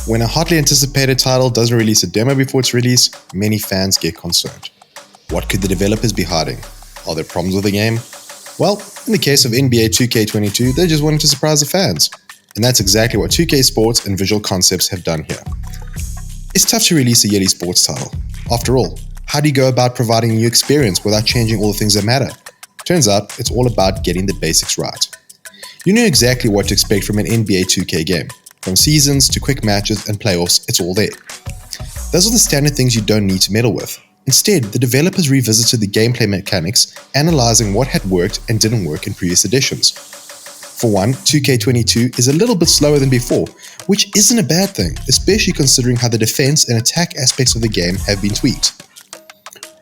When a hotly anticipated title doesn't release a demo before its release, many fans get concerned. What could the developers be hiding? Are there problems with the game? Well, in the case of NBA 2K22, they just wanted to surprise the fans. And that's exactly what 2K Sports and Visual Concepts have done here. It's tough to release a yearly sports title. After all, how do you go about providing a new experience without changing all the things that matter? Turns out, it's all about getting the basics right. You know exactly what to expect from an NBA 2K game. From seasons to quick matches and playoffs, it's all there. Those are the standard things you don't need to meddle with. Instead, the developers revisited the gameplay mechanics, analyzing what had worked and didn't work in previous editions. For one, 2K22 is a little bit slower than before, which isn't a bad thing, especially considering how the defense and attack aspects of the game have been tweaked.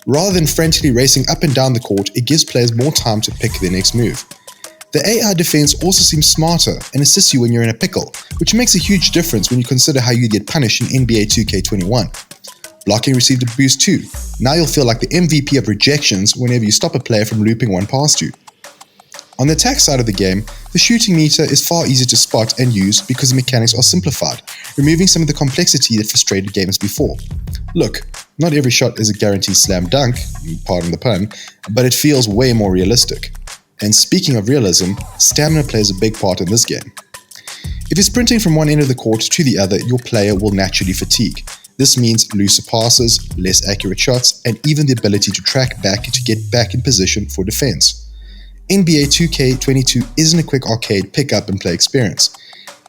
Rather than frantically racing up and down the court, it gives players more time to pick their next move. The AI defense also seems smarter and assists you when you're in a pickle, which makes a huge difference when you consider how you get punished in NBA 2K21. Blocking received a boost too. Now you'll feel like the MVP of rejections whenever you stop a player from looping one past you. On the attack side of the game, the shooting meter is far easier to spot and use because the mechanics are simplified, removing some of the complexity that frustrated gamers before. Look, not every shot is a guaranteed slam dunk, pardon the pun, but it feels way more realistic. And speaking of realism, stamina plays a big part in this game. If you're sprinting from one end of the court to the other, your player will naturally fatigue. This means looser passes, less accurate shots, and even the ability to track back to get back in position for defense. NBA 2K22 isn't a quick arcade pick-up and play experience.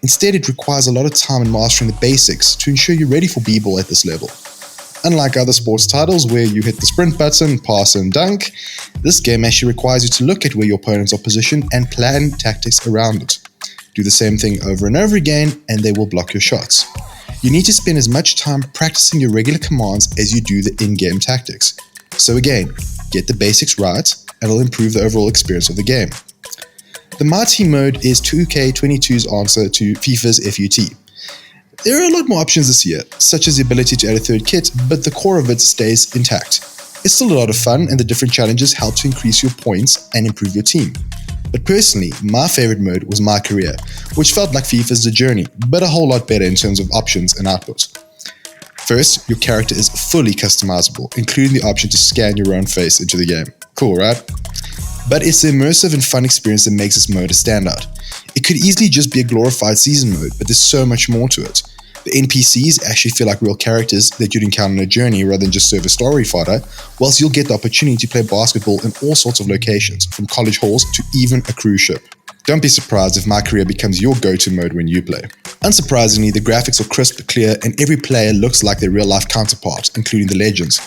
Instead, it requires a lot of time in mastering the basics to ensure you're ready for b-ball at this level. Unlike other sports titles where you hit the sprint button, pass and dunk, this game actually requires you to look at where your opponents are positioned and plan tactics around it. Do the same thing over and over again and they will block your shots. You need to spend as much time practicing your regular commands as you do the in-game tactics. So again, get the basics right and it'll improve the overall experience of the game. The My Team mode is 2K22's answer to FIFA's FUT. There are a lot more options this year, such as the ability to add a third kit, but the core of it stays intact. It's still a lot of fun and the different challenges help to increase your points and improve your team. But personally, my favorite mode was MyCAREER, which felt like FIFA's The Journey, but a whole lot better in terms of options and output. First, your character is fully customizable, including the option to scan your own face into the game. Cool, right? But it's the immersive and fun experience that makes this mode a standout. It could easily just be a glorified season mode, but there's so much more to it. The NPCs actually feel like real characters that you'd encounter on a journey rather than just serve a story fodder, whilst you'll get the opportunity to play basketball in all sorts of locations, from college halls to even a cruise ship. Don't be surprised if MyCAREER becomes your go-to mode when you play. Unsurprisingly, the graphics are crisp, clear, and every player looks like their real-life counterparts, including the legends.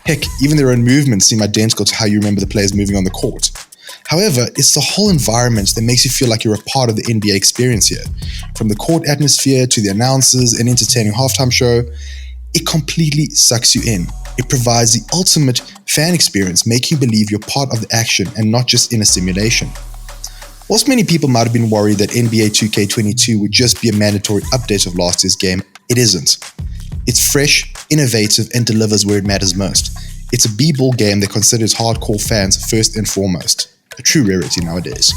Heck, even their own movements seem identical to how you remember the players moving on the court. However, it's the whole environment that makes you feel like you're a part of the NBA experience here. From the court atmosphere to the announcers and entertaining halftime show, it completely sucks you in. It provides the ultimate fan experience, making you believe you're part of the action and not just in a simulation. Whilst many people might have been worried that NBA 2K22 would just be a mandatory update of last year's game, it isn't. It's fresh, innovative, and delivers where it matters most. It's a b-ball game that considers hardcore fans first and foremost. A true rarity nowadays.